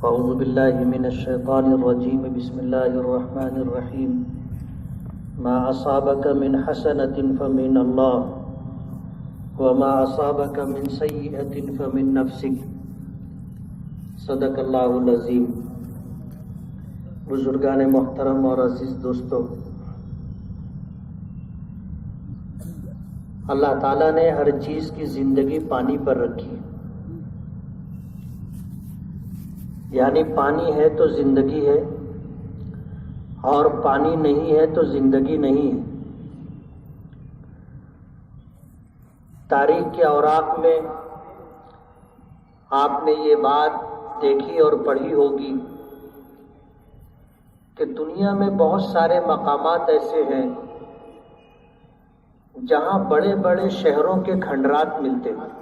أعوذ بالله من الشيطان الرجيم بسم الله الرحمن الرحيم ما أصابك من حسنة فمن الله وما أصابك من سيئة فمن نفسك صدق اللہ العظیم۔ بزرگان محترم اور عزیز دوستو، اللہ تعالیٰ نے ہر چیز کی زندگی پانی پر رکھی، یعنی پانی ہے تو زندگی ہے، اور پانی نہیں ہے تو زندگی نہیں ہے۔ تاریخ کے اوراق میں آپ نے یہ بات دیکھی اور پڑھی ہوگی کہ دنیا میں بہت سارے مقامات ایسے ہیں جہاں بڑے بڑے شہروں کے کھنڈرات ملتے ہیں،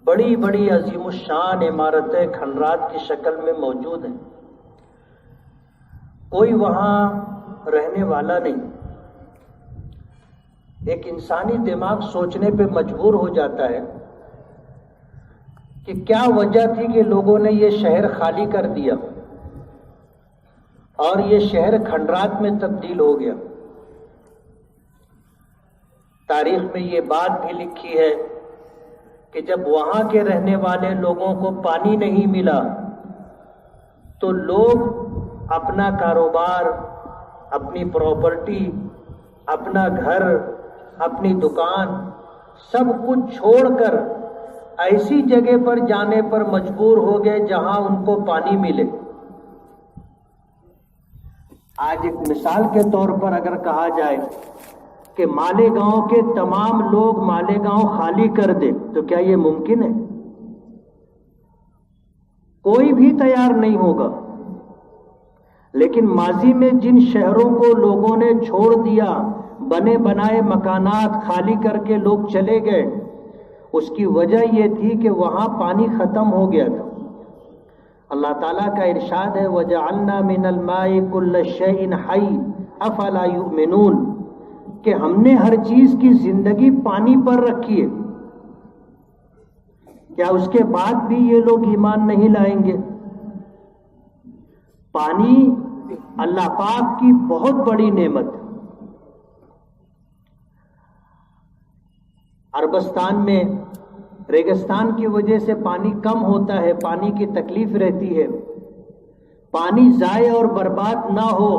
بڑی بڑی عظیم الشان عمارتیں کھنڈرات کی شکل میں موجود ہیں، کوئی وہاں رہنے والا نہیں۔ ایک انسانی دماغ سوچنے پہ مجبور ہو جاتا ہے کہ کیا وجہ تھی کہ لوگوں نے یہ شہر خالی کر دیا اور یہ شہر کھنڈرات میں تبدیل ہو گیا۔ تاریخ میں یہ بات بھی لکھی ہے کہ جب وہاں کے رہنے والے لوگوں کو پانی نہیں ملا تو لوگ اپنا کاروبار، اپنی پراپرٹی، اپنا گھر، اپنی دکان، سب کچھ چھوڑ کر ایسی جگہ پر جانے پر مجبور ہو گئے جہاں ان کو پانی ملے۔ آج ایک مثال کے طور پر اگر کہا جائے کہ مالیگاؤں کے تمام لوگ مالیگاؤں خالی کر دے تو کیا یہ ممکن ہے؟ کوئی بھی تیار نہیں ہوگا۔ لیکن ماضی میں جن شہروں کو لوگوں نے چھوڑ دیا، بنے بنائے مکانات خالی کر کے لوگ چلے گئے، اس کی وجہ یہ تھی کہ وہاں پانی ختم ہو گیا تھا۔ اللہ تعالیٰ کا ارشاد ہے وَجَعَلْنَا مِنَ الْمَاءِ كُلَّ شَيْءٍ حَيٍّ أَفَلَا يُؤْمِنُونَ، کہ ہم نے ہر چیز کی زندگی پانی پر رکھی ہے، کیا اس کے بعد بھی یہ لوگ ایمان نہیں لائیں گے؟ پانی اللہ پاک کی بہت بڑی نعمت ہے۔ عربستان میں ریگستان کی وجہ سے پانی کم ہوتا ہے، پانی کی تکلیف رہتی ہے۔ پانی ضائع اور برباد نہ ہو،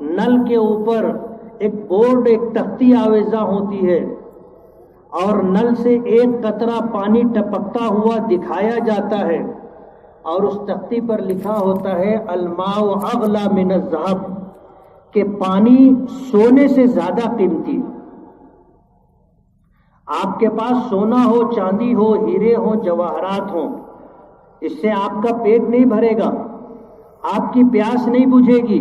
نل کے اوپر ایک بورڈ، ایک تختی آویزاں ہوتی ہے اور نل سے ایک قطرہ پانی ٹپکتا ہوا دکھایا جاتا ہے اور اس تختی پر لکھا ہوتا ہے الماء اغلی من الذهب، کہ پانی سونے سے زیادہ قیمتی ہے۔ آپ کے پاس سونا ہو، چاندی ہو، ہیرے ہو، جواہرات ہوں، اس سے آپ کا پیٹ نہیں بھرے گا، آپ کی پیاس نہیں بجھے گی۔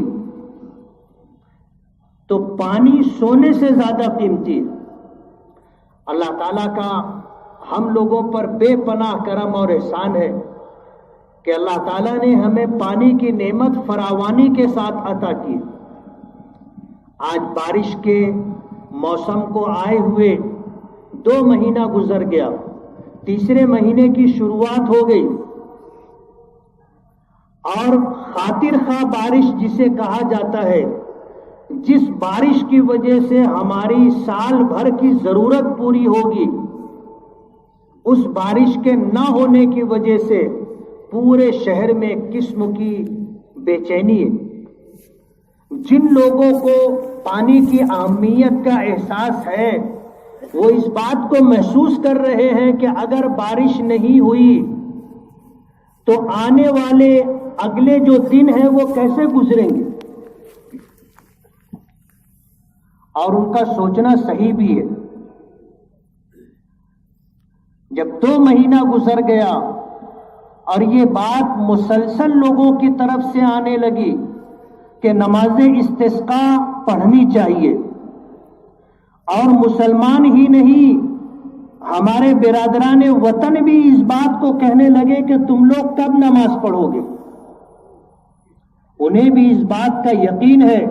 تو پانی سونے سے زیادہ قیمتی ہے۔ اللہ تعالیٰ کا ہم لوگوں پر بے پناہ کرم اور احسان ہے کہ اللہ تعالیٰ نے ہمیں پانی کی نعمت فراوانی کے ساتھ عطا کی۔ آج بارش کے موسم کو آئے ہوئے 2 مہینہ گزر گیا، تیسرے مہینے کی شروعات ہو گئی، اور خاطر خواہ بارش جسے کہا جاتا ہے، جس بارش کی وجہ سے ہماری سال بھر کی ضرورت پوری ہوگی، اس بارش کے نہ ہونے کی وجہ سے پورے شہر میں ایک قسم کی بے چینی ہے۔ جن لوگوں کو پانی کی اہمیت کا احساس ہے وہ اس بات کو محسوس کر رہے ہیں کہ اگر بارش نہیں ہوئی تو آنے والے اگلے جو دن ہیں وہ کیسے گزریں گے، اور ان کا سوچنا صحیح بھی ہے۔ جب 2 مہینہ گزر گیا اور یہ بات مسلسل لوگوں کی طرف سے آنے لگی کہ نماز استسقاء پڑھنی چاہیے، اور مسلمان ہی نہیں ہمارے برادران وطن بھی اس بات کو کہنے لگے کہ تم لوگ کب نماز پڑھو گے، انہیں بھی اس بات کا یقین ہے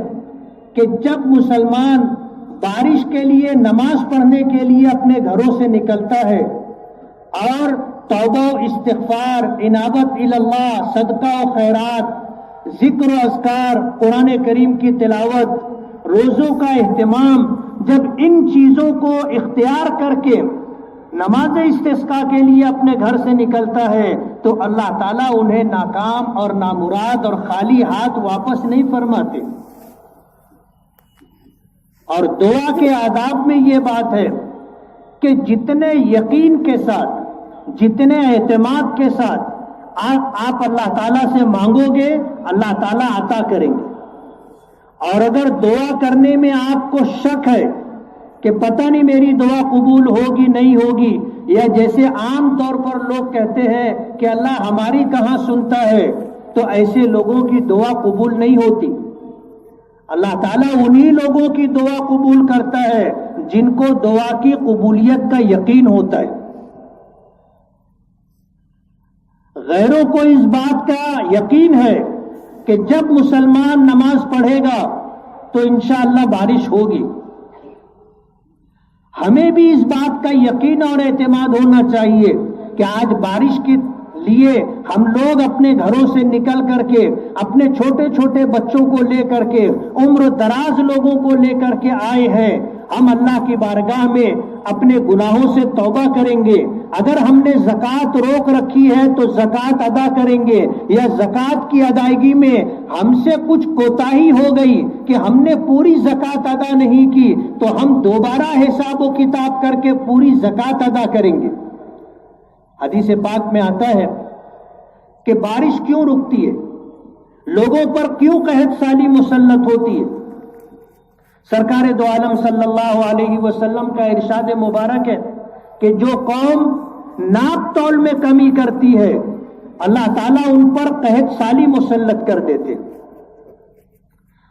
کہ جب مسلمان بارش کے لیے، نماز پڑھنے کے لیے اپنے گھروں سے نکلتا ہے اور توبہ و استغفار، انابت اللہ، صدقہ و خیرات، ذکر و اذکار، قرآن کریم کی تلاوت، روزوں کا اہتمام، جب ان چیزوں کو اختیار کر کے نماز استسقاء کے لیے اپنے گھر سے نکلتا ہے تو اللہ تعالیٰ انہیں ناکام اور نامراد اور خالی ہاتھ واپس نہیں فرماتے۔ اور دعا کے آداب میں یہ بات ہے کہ جتنے یقین کے ساتھ، جتنے اعتماد کے ساتھ آپ اللہ تعالیٰ سے مانگو گے، اللہ تعالیٰ عطا کریں گے۔ اور اگر دعا کرنے میں آپ کو شک ہے کہ پتہ نہیں میری دعا قبول ہوگی نہیں ہوگی، یا جیسے عام طور پر لوگ کہتے ہیں کہ اللہ ہماری کہاں سنتا ہے، تو ایسے لوگوں کی دعا قبول نہیں ہوتی۔ اللہ تعالیٰ انہی لوگوں کی دعا قبول کرتا ہے جن کو دعا کی قبولیت کا یقین ہوتا ہے۔ غیروں کو اس بات کا یقین ہے کہ جب مسلمان نماز پڑھے گا تو انشاءاللہ بارش ہوگی۔ ہمیں بھی اس بات کا یقین اور اعتماد ہونا چاہیے کہ آج بارش کے لیے ہم لوگ اپنے گھروں سے نکل کر کے، اپنے چھوٹے چھوٹے بچوں کو لے کر کے، عمر دراز لوگوں کو لے کر کے آئے ہیں۔ ہم اللہ کی بارگاہ میں اپنے گناہوں سے توبہ کریں گے۔ اگر ہم نے زکوٰۃ روک رکھی ہے تو زکوٰۃ ادا کریں گے، یا زکوٰۃ کی ادائیگی میں ہم سے کچھ کوتاہی ہو گئی کہ ہم نے پوری زکوٰۃ ادا نہیں کی تو ہم دوبارہ حساب و کتاب کر کے پوری زکوٰۃ ادا کریں گے۔ حدیث پاک میں آتا ہے کہ بارش کیوں رکتی ہے، لوگوں پر کیوں قحط سالی مسلط ہوتی ہے۔ سرکار دو عالم صلی اللہ علیہ وسلم کا ارشاد مبارک ہے کہ جو قوم ناپ تول میں کمی کرتی ہے اللہ تعالیٰ ان پر قحط سالی مسلط کر دیتے،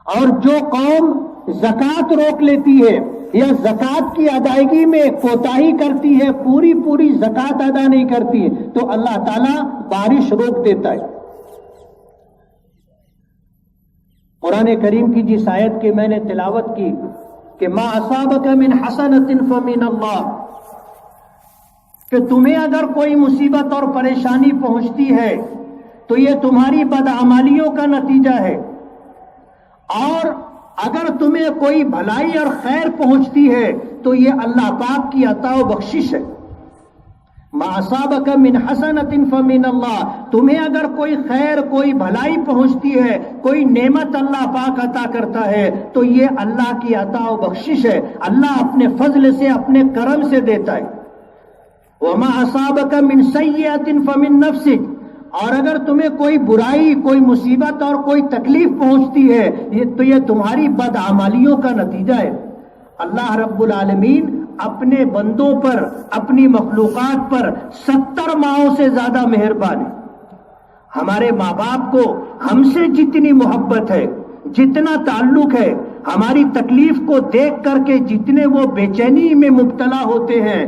اور جو قوم زکوٰۃ روک لیتی ہے یا زکوٰۃ کی ادائیگی میں کوتاہی کرتی ہے، پوری زکوٰۃ ادا نہیں کرتی، تو اللہ تعالیٰ بارش روک دیتا ہے۔ قرآن کریم کی جس آیت کی میں نے تلاوت کی کہ ما اصابک من حسنۃ فمن اللہ، کہ تمہیں اگر کوئی مصیبت اور پریشانی پہنچتی ہے تو یہ تمہاری بدعمالیوں کا نتیجہ ہے، اور اگر تمہیں کوئی بھلائی اور خیر پہنچتی ہے تو یہ اللہ پاک کی عطا و بخشش ہے۔ ما اصابک من حسنۃ فمن اللہ، تمہیں اگر کوئی خیر، کوئی بھلائی پہنچتی ہے، کوئی نعمت اللہ پاک عطا کرتا ہے تو یہ اللہ کی عطا و بخشش ہے، اللہ اپنے فضل سے، اپنے کرم سے دیتا ہے۔ وما اصابک من سیئۃ فمن نفسک، اور اگر تمہیں کوئی برائی، کوئی مصیبت اور کوئی تکلیف پہنچتی ہے تو یہ تمہاری بدعمالیوں کا نتیجہ ہے۔ اللہ رب العالمین اپنے بندوں پر، اپنی مخلوقات پر 70 ماؤں سے زیادہ مہربان ہے۔ ہمارے ماں باپ کو ہم سے جتنی محبت ہے، جتنا تعلق ہے، ہماری تکلیف کو دیکھ کر کے جتنے وہ بے چینی میں مبتلا ہوتے ہیں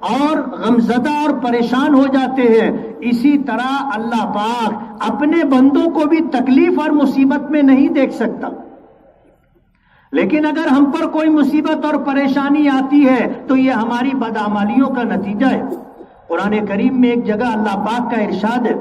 اور غمزدہ اور پریشان ہو جاتے ہیں، اسی طرح اللہ پاک اپنے بندوں کو بھی تکلیف اور مصیبت میں نہیں دیکھ سکتا۔ لیکن اگر ہم پر کوئی مصیبت اور پریشانی آتی ہے تو یہ ہماری بدعمالیوں کا نتیجہ ہے۔ قرآن کریم میں ایک جگہ اللہ پاک کا ارشاد ہے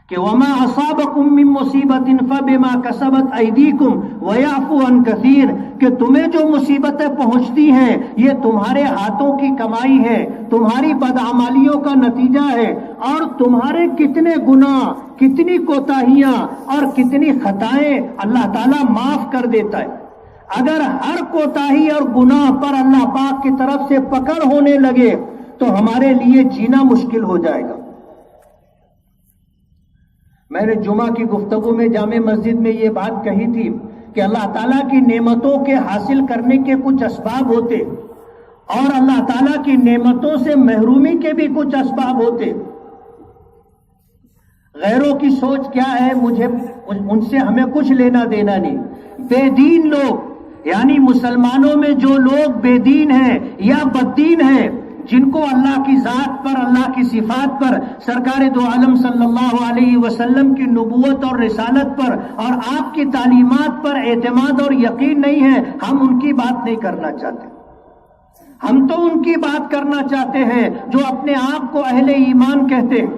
کہ وما اصابکم من مصیبت فبما کسبت ایدیکم ویعفو عن کثیر، کہ تمہیں جو مصیبتیں پہنچتی ہیں یہ تمہارے ہاتھوں کی کمائی ہے، تمہاری بدعمالیوں کا نتیجہ ہے، اور تمہارے کتنے گناہ، کتنی کوتاہیاں اور کتنی خطائیں اللہ تعالیٰ معاف کر دیتا ہے۔ اگر ہر کوتاہی اور گناہ پر اللہ پاک کی طرف سے پکڑ ہونے لگے تو ہمارے لیے جینا مشکل ہو جائے گا۔ میں نے جمعہ کی گفتگو میں جامع مسجد میں یہ بات کہی تھی کہ اللہ تعالیٰ کی نعمتوں کے حاصل کرنے کے کچھ اسباب ہوتے اور اللہ تعالیٰ کی نعمتوں سے محرومی کے بھی کچھ اسباب ہوتے۔ غیروں کی سوچ کیا ہے، مجھے ان سے ہمیں کچھ لینا دینا نہیں۔ بے دین لوگ، یعنی مسلمانوں میں جو لوگ بے دین ہیں یا بددین ہیں، جن کو اللہ کی ذات پر، اللہ کی صفات پر، سرکار دو عالم صلی اللہ علیہ وسلم کی نبوت اور رسالت پر اور آپ کی تعلیمات پر اعتماد اور یقین نہیں ہے، ہم ان کی بات نہیں کرنا چاہتے۔ ہم تو ان کی بات کرنا چاہتے ہیں جو اپنے آپ کو اہل ایمان کہتے ہیں،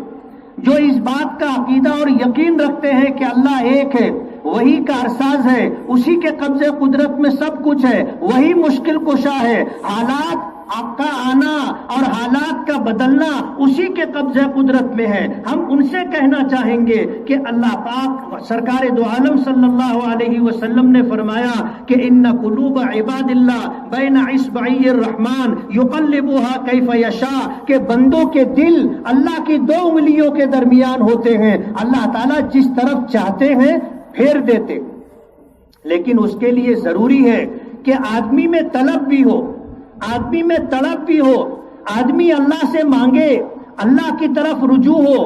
جو اس بات کا عقیدہ اور یقین رکھتے ہیں کہ اللہ ایک ہے، وہی کارساز ہے، اسی کے قبضے قدرت میں سب کچھ ہے، وہی مشکل کشا ہے، حالات آپ کا آنا اور حالات کا بدلنا اسی کے قبضہ قدرت میں ہے۔ ہم ان سے کہنا چاہیں گے کہ اللہ پاک سرکار دو عالم صلی اللہ علیہ وسلم نے فرمایا کہ ان قلوب عباد اللہ بین اصبعی الرحمن یقلبها کیف یشاء، کہ بندوں کے دل اللہ کی دو انگلیوں کے درمیان ہوتے ہیں، اللہ تعالیٰ جس طرف چاہتے ہیں پھیر دیتے، لیکن اس کے لیے ضروری ہے کہ آدمی میں طلب بھی ہو، آدمی میں طلب بھی ہو، آدمی اللہ سے مانگے، اللہ کی طرف رجوع ہو،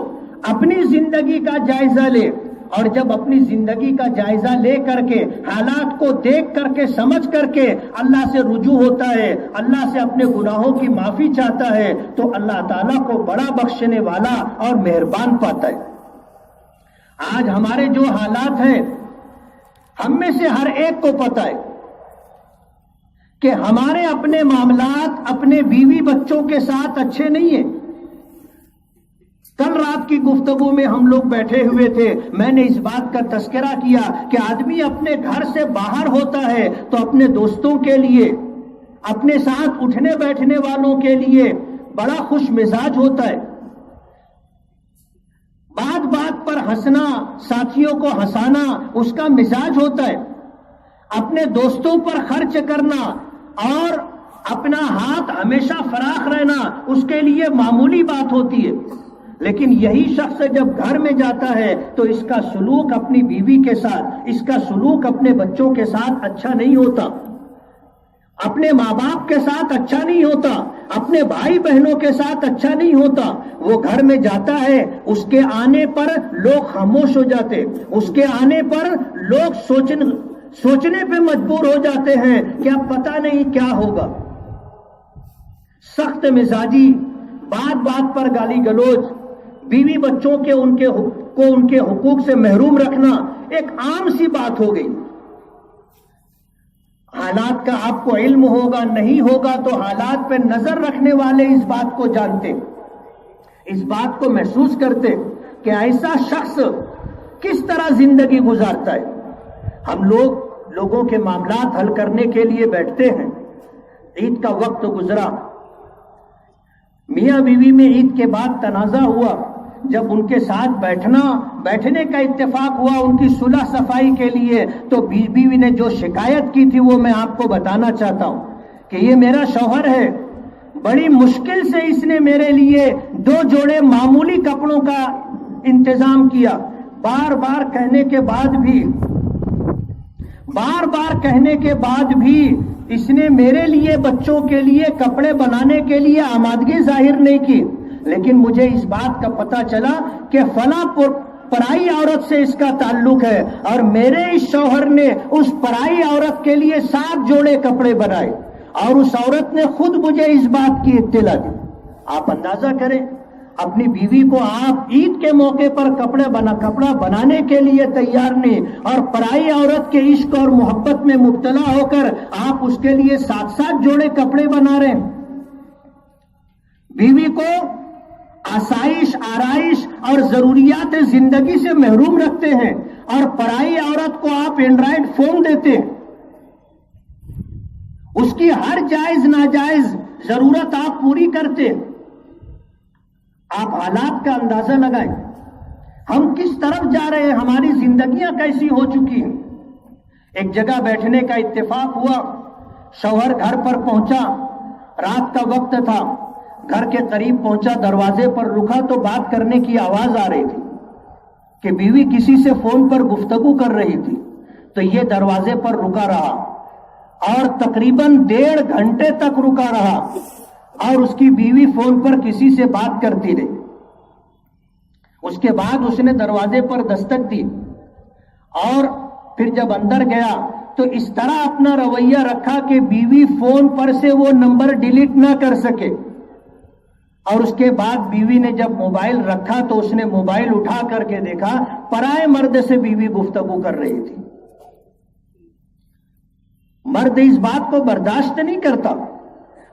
اپنی زندگی کا جائزہ لے، اور جب اپنی زندگی کا جائزہ لے کر کے حالات کو دیکھ کر کے سمجھ کر کے اللہ سے رجوع ہوتا ہے، اللہ سے اپنے گناہوں کی معافی چاہتا ہے، تو اللہ تعالیٰ کو بڑا بخشنے والا اور مہربان پاتا ہے۔ آج ہمارے جو حالات ہیں، ہم میں سے ہر ایک کو پتہ ہے کہ ہمارے اپنے معاملات اپنے بیوی بچوں کے ساتھ اچھے نہیں ہیں۔ کل رات کی گفتگو میں ہم لوگ بیٹھے ہوئے تھے، میں نے اس بات کا تذکرہ کیا کہ آدمی اپنے گھر سے باہر ہوتا ہے تو اپنے دوستوں کے لیے، اپنے ساتھ اٹھنے بیٹھنے والوں کے لیے بڑا خوش مزاج ہوتا ہے، بات بات پر ہنسنا، ساتھیوں کو ہنسانا اس کا مزاج ہوتا ہے، اپنے دوستوں پر خرچ کرنا اور اپنا ہاتھ ہمیشہ فراخ رہنا اس کے لیے معمولی بات ہوتی ہے۔ لیکن یہی شخص جب گھر میں جاتا ہے تو اس کا سلوک اپنی بیوی کے ساتھ، اس کا سلوک اپنے بچوں کے ساتھ اچھا نہیں ہوتا، اپنے ماں باپ کے ساتھ اچھا نہیں ہوتا، اپنے بھائی بہنوں کے ساتھ اچھا نہیں ہوتا۔ وہ گھر میں جاتا ہے، اس کے آنے پر لوگ خاموش ہو جاتے، اس کے آنے پر لوگ سوچنے پہ مجبور ہو جاتے ہیں کہ اب پتہ نہیں کیا ہوگا۔ سخت مزاجی، بات بات پر گالی گلوچ، بیوی بچوں کے ان کے حقوق سے محروم رکھنا ایک عام سی بات ہو گئی۔ حالات کا آپ کو علم ہوگا نہیں ہوگا تو حالات پہ نظر رکھنے والے اس بات کو جانتے، اس بات کو محسوس کرتے کہ ایسا شخص کس طرح زندگی گزارتا ہے۔ ہم لوگوں کے معاملات حل کرنے کے لیے بیٹھتے ہیں، عید کا وقت گزرا، میاں بیوی میں عید کے بعد تنازع ہوا، جب ان کے ساتھ بیٹھنے کا اتفاق ہوا ان کی صلح صفائی کے لیے، تو بیوی نے جو شکایت کی تھی وہ میں آپ کو بتانا چاہتا ہوں کہ یہ میرا شوہر ہے، بڑی مشکل سے اس نے میرے لیے 2 جوڑے معمولی کپڑوں کا انتظام کیا، بار بار کہنے کے بعد بھی اس نے میرے لیے بچوں کے لیے کپڑے بنانے کے لیے آمادگی ظاہر نہیں کی، لیکن مجھے اس بات کا پتہ چلا کہ فلاں پرائی عورت سے اس کا تعلق ہے، اور میرے اس شوہر نے اس پرائی عورت کے لیے 7 جوڑے کپڑے بنائے، اور اس عورت نے خود مجھے اس بات کی اطلاع دی۔ آپ اندازہ کریں، اپنی بیوی کو آپ عید کے موقع پر کپڑا بنانے کے لیے تیار نہیں، اور پرائی عورت کے عشق اور محبت میں مبتلا ہو کر آپ اس کے لیے 7 جوڑے کپڑے بنا رہے ہیں۔ بیوی کو آسائش، آرائش اور ضروریات زندگی سے محروم رکھتے ہیں، اور پرائی عورت کو آپ اینڈرائڈ فون دیتے ہیں، اس کی ہر جائز ناجائز ضرورت آپ پوری کرتے ہیں۔ آپ حالات کا اندازہ لگائیں، ہم کس طرف جا رہے ہیں، ہماری زندگیاں کیسی ہو چکی ہیں۔ ایک جگہ بیٹھنے کا اتفاق ہوا، شوہر گھر پر پہنچا، رات کا وقت تھا، گھر کے قریب پہنچا، دروازے پر رکا تو بات کرنے کی آواز آ رہی تھی کہ بیوی کسی سے فون پر گفتگو کر رہی تھی، تو یہ دروازے پر رکا رہا اور تقریباً 1.5 گھنٹے تک رکا رہا، اور اس کی بیوی فون پر کسی سے بات کرتی رہی۔ اس کے بعد اس نے دروازے پر دستک دی، اور پھر جب اندر گیا تو اس طرح اپنا رویہ رکھا کہ بیوی فون پر سے وہ نمبر ڈیلیٹ نہ کر سکے۔ اور اس کے بعد بیوی نے جب موبائل رکھا تو اس نے موبائل اٹھا کر کے دیکھا، پرائے مرد سے بیوی گفتگو کر رہی تھی۔ مرد اس بات کو برداشت نہیں کرتا،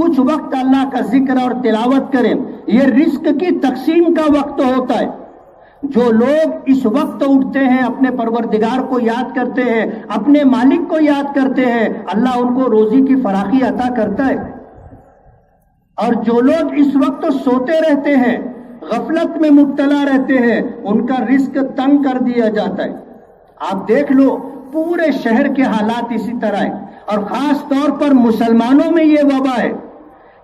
کچھ وقت اللہ کا ذکر اور تلاوت کریں. یہ رزق کی تقسیم کا وقت ہوتا ہے. جو لوگ اس وقت اٹھتے ہیں اپنے پروردگار کو یاد کرتے ہیں, اپنے مالک کو یاد کرتے ہیں, اللہ ان کو روزی کی فراخی عطا کرتا ہے. اور جو لوگ اس وقت سوتے رہتے ہیں, غفلت میں مبتلا رہتے ہیں, ان کا رزق تنگ کر دیا جاتا ہے. آپ دیکھ لو پورے شہر کے حالات اسی طرح ہیں, اور خاص طور پر مسلمانوں میں یہ وبا ہے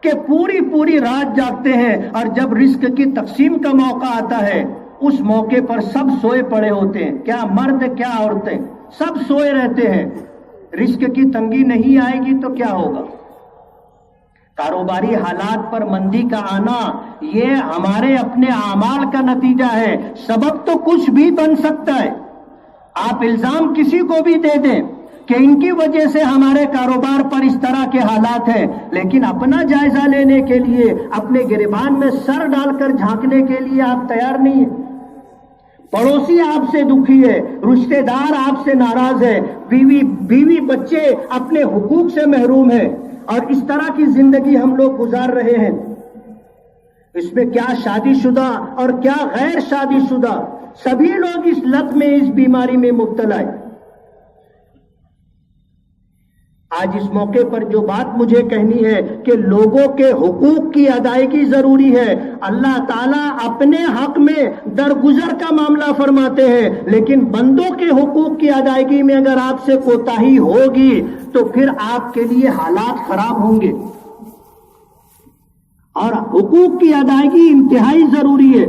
کہ پوری رات جاگتے ہیں, اور جب رزق کی تقسیم کا موقع آتا ہے اس موقع پر سب سوئے پڑے ہوتے ہیں. کیا مرد کیا عورتیں, سب سوئے رہتے ہیں. رزق کی تنگی نہیں آئے گی تو کیا ہوگا؟ کاروباری حالات پر مندی کا آنا یہ ہمارے اپنے اعمال کا نتیجہ ہے. سبب تو کچھ بھی بن سکتا ہے. آپ الزام کسی کو بھی دے دیں کہ ان کی وجہ سے ہمارے کاروبار پر اس طرح کے حالات ہیں, لیکن اپنا جائزہ لینے کے لیے, اپنے گریبان میں سر ڈال کر جھانکنے کے لیے آپ تیار نہیں ہیں. پڑوسی آپ سے دکھی ہے, رشتہ دار آپ سے ناراض ہے, بیوی بچے اپنے حقوق سے محروم ہیں, اور اس طرح کی زندگی ہم لوگ گزار رہے ہیں. اس میں کیا شادی شدہ اور کیا غیر شادی شدہ, سبھی لوگ اس لت میں, اس بیماری میں مبتلا ہیں. آج اس موقع پر جو بات مجھے کہنی ہے کہ لوگوں کے حقوق کی ادائیگی ضروری ہے. اللہ تعالیٰ اپنے حق میں درگزر کا معاملہ فرماتے ہیں, لیکن بندوں کے حقوق کی ادائیگی میں اگر آپ سے کوتاہی ہوگی تو پھر آپ کے لیے حالات خراب ہوں گے. اور حقوق کی ادائیگی انتہائی ضروری ہے.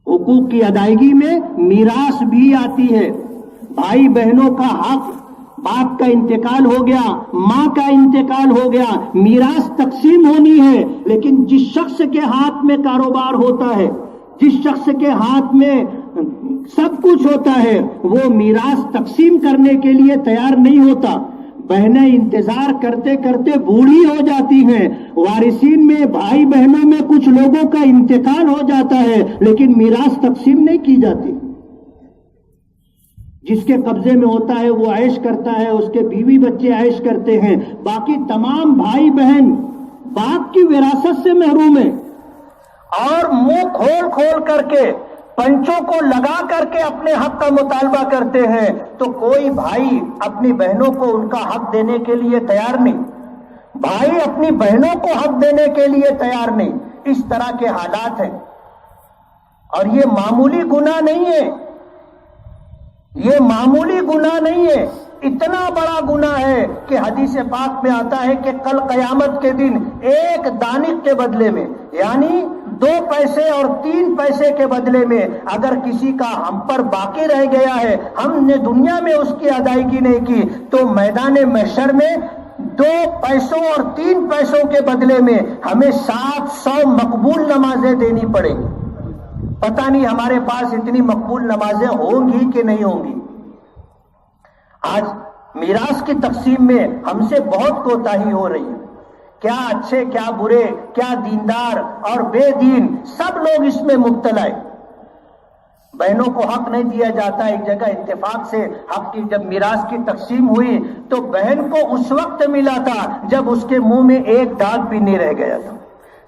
حقوق کی ادائیگی میں میراث بھی آتی ہے. بھائی بہنوں کا حق, باپ کا انتقال ہو گیا, ماں کا انتقال ہو گیا, میراث تقسیم ہونی ہے. لیکن جس شخص کے ہاتھ میں کاروبار ہوتا ہے, جس شخص کے ہاتھ میں سب کچھ ہوتا ہے, وہ میراث تقسیم کرنے کے لیے تیار نہیں ہوتا. بہنیں انتظار کرتے کرتے بوڑھی ہو جاتی ہیں. وارثین میں, بھائی بہنوں میں کچھ لوگوں کا انتقال ہو جاتا ہے, لیکن میراث تقسیم نہیں کی جاتی. جس کے قبضے میں ہوتا ہے وہ عیش کرتا ہے, اس کے بیوی بچے عیش کرتے ہیں, باقی تمام بھائی بہن باپ کی وراثت سے محروم ہیں. اور منہ کھول کھول کر کے, پنچوں کو لگا کر کے اپنے حق کا مطالبہ کرتے ہیں, تو کوئی بھائی اپنی بہنوں کو ان کا حق دینے کے لیے تیار نہیں. بھائی اپنی بہنوں کو حق دینے کے لیے تیار نہیں. اس طرح کے حالات ہیں. اور یہ معمولی گناہ نہیں ہے, یہ معمولی گناہ نہیں ہے, اتنا بڑا گناہ ہے کہ حدیث پاک میں آتا ہے کہ کل قیامت کے دن ایک دانق کے بدلے میں, یعنی 2 پیسے اور 3 پیسے کے بدلے میں اگر کسی کا ہم پر باقی رہ گیا ہے, ہم نے دنیا میں اس کی ادائیگی نہیں کی, تو میدان محشر میں 2 پیسوں اور 3 پیسوں کے بدلے میں ہمیں 700 مقبول نمازیں دینی پڑیں گی. پتہ نہیں ہمارے پاس اتنی مقبول نمازیں ہوں گی کہ نہیں ہوں گی. آج میراث کی تقسیم میں ہم سے بہت کوتاہی ہو رہی ہے. کیا اچھے کیا برے, کیا دیندار اور بے دین, سب لوگ اس میں مبتلا ہیں. بہنوں کو حق نہیں دیا جاتا. ایک جگہ اتفاق سے حق کی جب میراث کی تقسیم ہوئی تو بہن کو اس وقت ملا تھا جب اس کے منہ میں ایک دانت بھی نہیں رہ گیا تھا.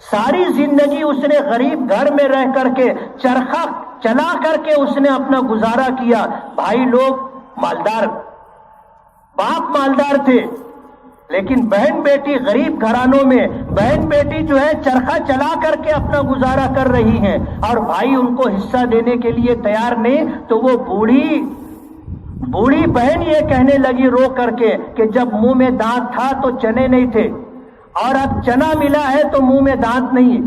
ساری زندگی اس نے غریب گھر میں رہ کر کے, چرخہ چلا کر کے اس نے اپنا گزارا کیا. بھائی لوگ مالدار, باپ مالدار تھے, لیکن بہن بیٹی غریب گھرانوں میں, بہن بیٹی جو ہے چرخہ چلا کر کے اپنا گزارا کر رہی ہیں, اور بھائی ان کو حصہ دینے کے لیے تیار نہیں. تو وہ بوڑھی بہن یہ کہنے لگی رو کر کے کہ جب منہ میں دانت تھا تو چنے نہیں تھے, اور اب چنا ملا ہے تو منہ میں دانت نہیں ہے.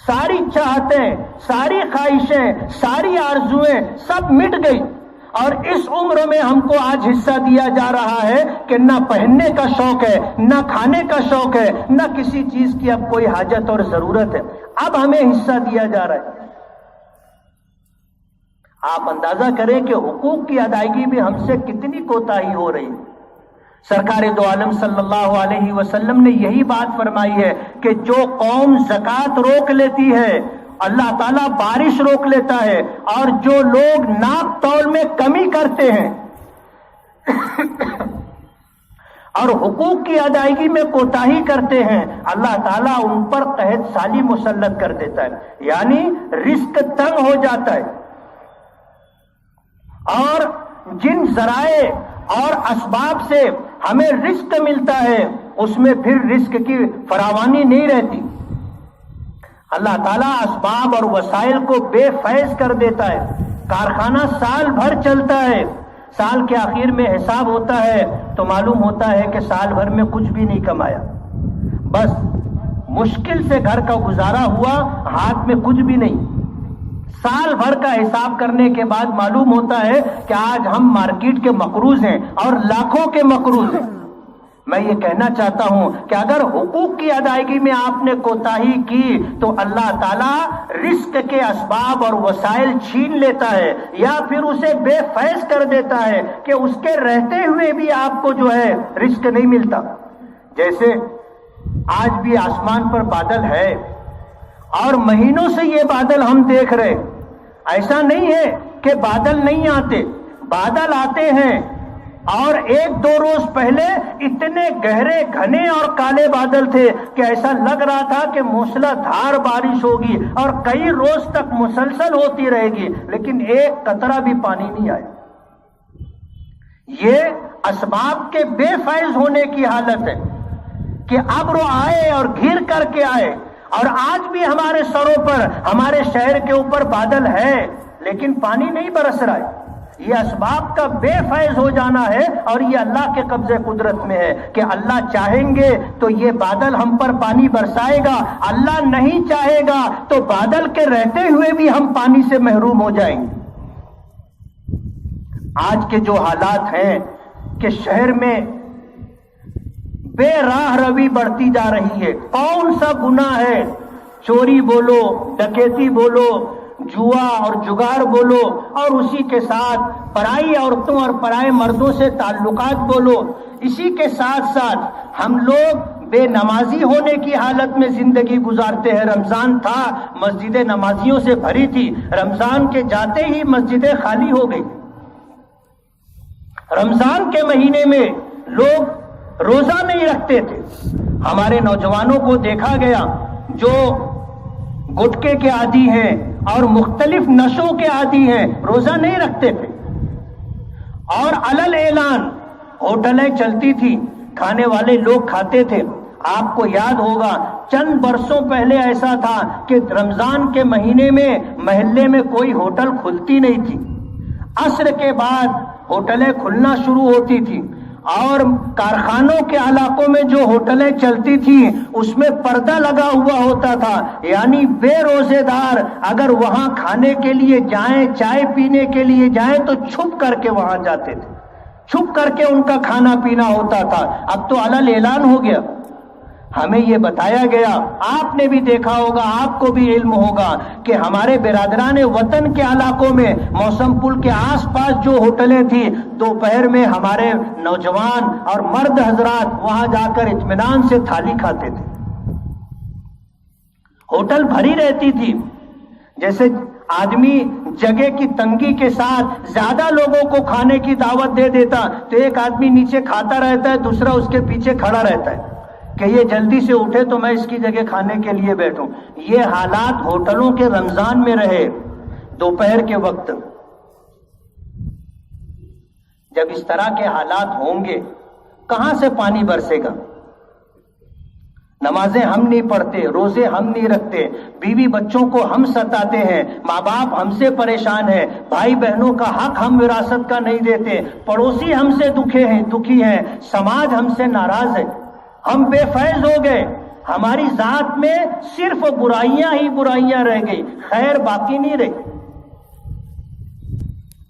ساری چاہتیں, ساری خواہشیں, ساری آرزویں سب مٹ گئی. اور اس عمر میں ہم کو آج حصہ دیا جا رہا ہے کہ نہ پہننے کا شوق ہے, نہ کھانے کا شوق ہے, نہ کسی چیز کی اب کوئی حاجت اور ضرورت ہے. اب ہمیں حصہ دیا جا رہا ہے. آپ اندازہ کریں کہ حقوق کی ادائیگی میں ہم سے کتنی کوتاہی ہو رہی ہے. سرکار دو عالم صلی اللہ علیہ وسلم نے یہی بات فرمائی ہے کہ جو قوم زکوٰۃ روک لیتی ہے اللہ تعالیٰ بارش روک لیتا ہے, اور جو لوگ ناپ تول میں کمی کرتے ہیں اور حقوق کی ادائیگی میں کوتاہی کرتے ہیں، اللہ تعالیٰ ان پر قحط سالی مسلط کر دیتا ہے، یعنی رزق تنگ ہو جاتا ہے، اور جن ذرائع اور اسباب سے ہمیں رزق ملتا ہے اس میں پھر رزق کی فراوانی نہیں رہتی۔ اللہ تعالیٰ اسباب اور وسائل کو بے فیض کر دیتا ہے، کارخانہ سال بھر چلتا ہے، سال کے آخر میں حساب ہوتا ہے تو معلوم ہوتا ہے کہ سال بھر میں کچھ بھی نہیں کمایا، بس مشکل سے گھر کا گزارا ہوا، ہاتھ میں کچھ بھی نہیں۔ سال بھر کا حساب کرنے کے بعد معلوم ہوتا ہے کہ آج ہم مارکیٹ کے مقروض ہیں اور لاکھوں کے مقروض ہیں۔ میں یہ کہنا چاہتا ہوں کہ اگر حقوق کی ادائیگی میں آپ نے کوتاہی کی تو اللہ تعالیٰ رزق کے اسباب اور وسائل چھین لیتا ہے، یا پھر اسے بے فیض کر دیتا ہے کہ اس کے رہتے ہوئے بھی آپ کو جو ہے رزق نہیں ملتا۔ جیسے آج بھی آسمان پر بادل ہے اور مہینوں سے یہ بادل ہم دیکھ رہے، ایسا نہیں ہے کہ بادل نہیں آتے، بادل آتے ہیں، اور ایک دو روز پہلے اتنے گہرے گھنے اور کالے بادل تھے کہ ایسا لگ رہا تھا کہ موسلا دھار بارش ہوگی اور کئی روز تک مسلسل ہوتی رہے گی، لیکن ایک قطرہ بھی پانی نہیں آیا۔ یہ اسباب کے بے فیض ہونے کی حالت ہے کہ ابر آئے اور گھر کر کے آئے، اور آج بھی ہمارے سروں پر، ہمارے شہر کے اوپر بادل ہے لیکن پانی نہیں برس رہا ہے۔ یہ اسباب کا بے فیض ہو جانا ہے، اور یہ اللہ کے قبضے قدرت میں ہے کہ اللہ چاہیں گے تو یہ بادل ہم پر پانی برسائے گا، اللہ نہیں چاہے گا تو بادل کے رہتے ہوئے بھی ہم پانی سے محروم ہو جائیں گے۔ آج کے جو حالات ہیں کہ شہر میں بے راہ روی بڑھتی جا رہی ہے، کون سا گناہ ہے، چوری بولو، ڈکیتی بولو، جوا اور جگار بولو، اور اسی کے ساتھ پرائی عورتوں اور پرائے مردوں سے تعلقات بولو، اسی کے ساتھ ساتھ ہم لوگ بے نمازی ہونے کی حالت میں زندگی گزارتے ہیں۔ رمضان تھا، مسجدیں نمازیوں سے بھری تھی، رمضان کے جاتے ہی مسجدیں خالی ہو گئی۔ رمضان کے مہینے میں لوگ روزہ نہیں رکھتے تھے، ہمارے نوجوانوں کو دیکھا گیا جو گٹکے کے عادی ہیں اور مختلف نشوں کے عادی ہیں، روزہ نہیں رکھتے تھے، اور علل اعلان ہوٹلیں چلتی تھی، کھانے والے لوگ کھاتے تھے۔ آپ کو یاد ہوگا چند برسوں پہلے ایسا تھا کہ رمضان کے مہینے میں محلے میں کوئی ہوٹل کھلتی نہیں تھی، عصر کے بعد ہوٹلیں کھلنا شروع ہوتی تھی، اور کارخانوں کے علاقوں میں جو ہوٹلیں چلتی تھیں اس میں پردہ لگا ہوا ہوتا تھا، یعنی بے روزے دار اگر وہاں کھانے کے لیے جائیں، چائے پینے کے لیے جائیں تو چھپ کر کے وہاں جاتے تھے، چھپ کر کے ان کا کھانا پینا ہوتا تھا۔ اب تو علل اعلان ہو گیا، ہمیں یہ بتایا گیا، آپ نے بھی دیکھا ہوگا، آپ کو بھی علم ہوگا کہ ہمارے برادران وطن کے علاقوں میں موسم پل کے آس پاس جو ہوٹلیں تھیں، دوپہر میں ہمارے نوجوان اور مرد حضرات وہاں جا کر اطمینان سے تھالی کھاتے تھے، ہوٹل بھری رہتی تھی۔ جیسے آدمی جگہ کی تنگی کے ساتھ زیادہ لوگوں کو کھانے کی دعوت دے دیتا تو ایک آدمی نیچے کھاتا رہتا ہے، دوسرا اس کے پیچھے کھڑا رہتا ہے کہ یہ جلدی سے اٹھے تو میں اس کی جگہ کھانے کے لیے بیٹھوں۔ یہ حالات ہوٹلوں کے رمضان میں رہے۔ دوپہر کے وقت جب اس طرح کے حالات ہوں گے کہاں سے پانی برسے گا؟ نمازیں ہم نہیں پڑھتے، روزے ہم نہیں رکھتے، بیوی بچوں کو ہم ستاتے ہیں، ماں باپ ہم سے پریشان ہیں، بھائی بہنوں کا حق ہم وراثت کا نہیں دیتے، پڑوسی ہم سے دکھی ہیں، سماج ہم سے ناراض ہے، ہم بے فیض ہو گئے، ہماری ذات میں صرف برائیاں ہی برائیاں رہ گئی، خیر باقی نہیں رہی۔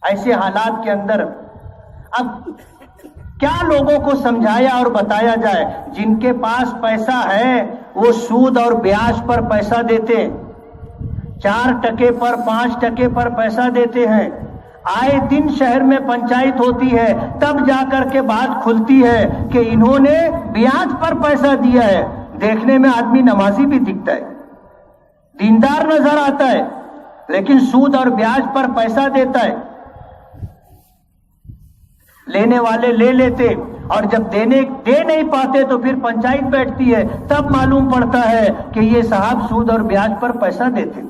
ایسے حالات کے اندر اب کیا لوگوں کو سمجھایا اور بتایا جائے؟ جن کے پاس پیسہ ہے وہ سود اور بیاج پر پیسہ دیتے ہیں، 4% پر 5% پر پیسہ دیتے ہیں، آئے دن شہر میں پنچایت ہوتی ہے، تب جا کر کے بات کھلتی ہے کہ انہوں نے بیاج پر پیسہ دیا ہے۔ دیکھنے میں آدمی نمازی بھی دکھتا ہے، دیندار نظر آتا ہے، لیکن سود اور بیاج پر پیسہ دیتا ہے۔ لینے والے لے لیتے اور جب دے نہیں پاتے تو پھر پنچایت بیٹھتی ہے، تب معلوم پڑتا ہے کہ یہ صاحب سود اور بیاج پر پیسہ دیتے۔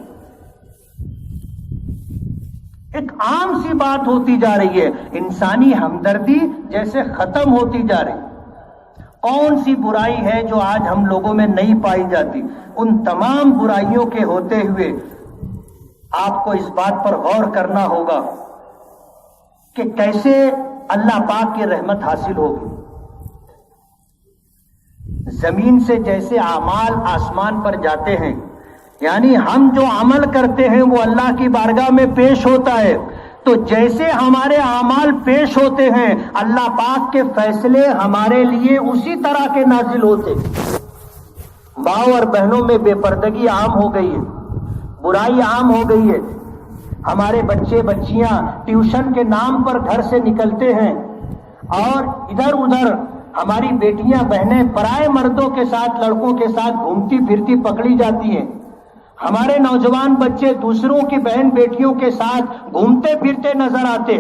ایک عام سی بات ہوتی جا رہی ہے، انسانی ہمدردی جیسے ختم ہوتی جا رہی۔ کون سی برائی ہے جو آج ہم لوگوں میں نہیں پائی جاتی؟ ان تمام برائیوں کے ہوتے ہوئے آپ کو اس بات پر غور کرنا ہوگا کہ کیسے اللہ پاک کی رحمت حاصل ہوگی۔ زمین سے جیسے اعمال آسمان پر جاتے ہیں، یعنی ہم جو عمل کرتے ہیں وہ اللہ کی بارگاہ میں پیش ہوتا ہے، تو جیسے ہمارے اعمال پیش ہوتے ہیں اللہ پاک کے فیصلے ہمارے لیے اسی طرح کے نازل ہوتے۔ ماؤں اور بہنوں میں بے پردگی عام ہو گئی ہے، برائی عام ہو گئی ہے۔ ہمارے بچے بچیاں ٹیوشن کے نام پر گھر سے نکلتے ہیں اور ادھر ادھر ہماری بیٹیاں بہنیں پرائے مردوں کے ساتھ، لڑکوں کے ساتھ گھومتی پھرتی پکڑی جاتی ہیں۔ ہمارے نوجوان بچے دوسروں کی بہن بیٹیوں کے ساتھ گھومتے پھرتے نظر آتے۔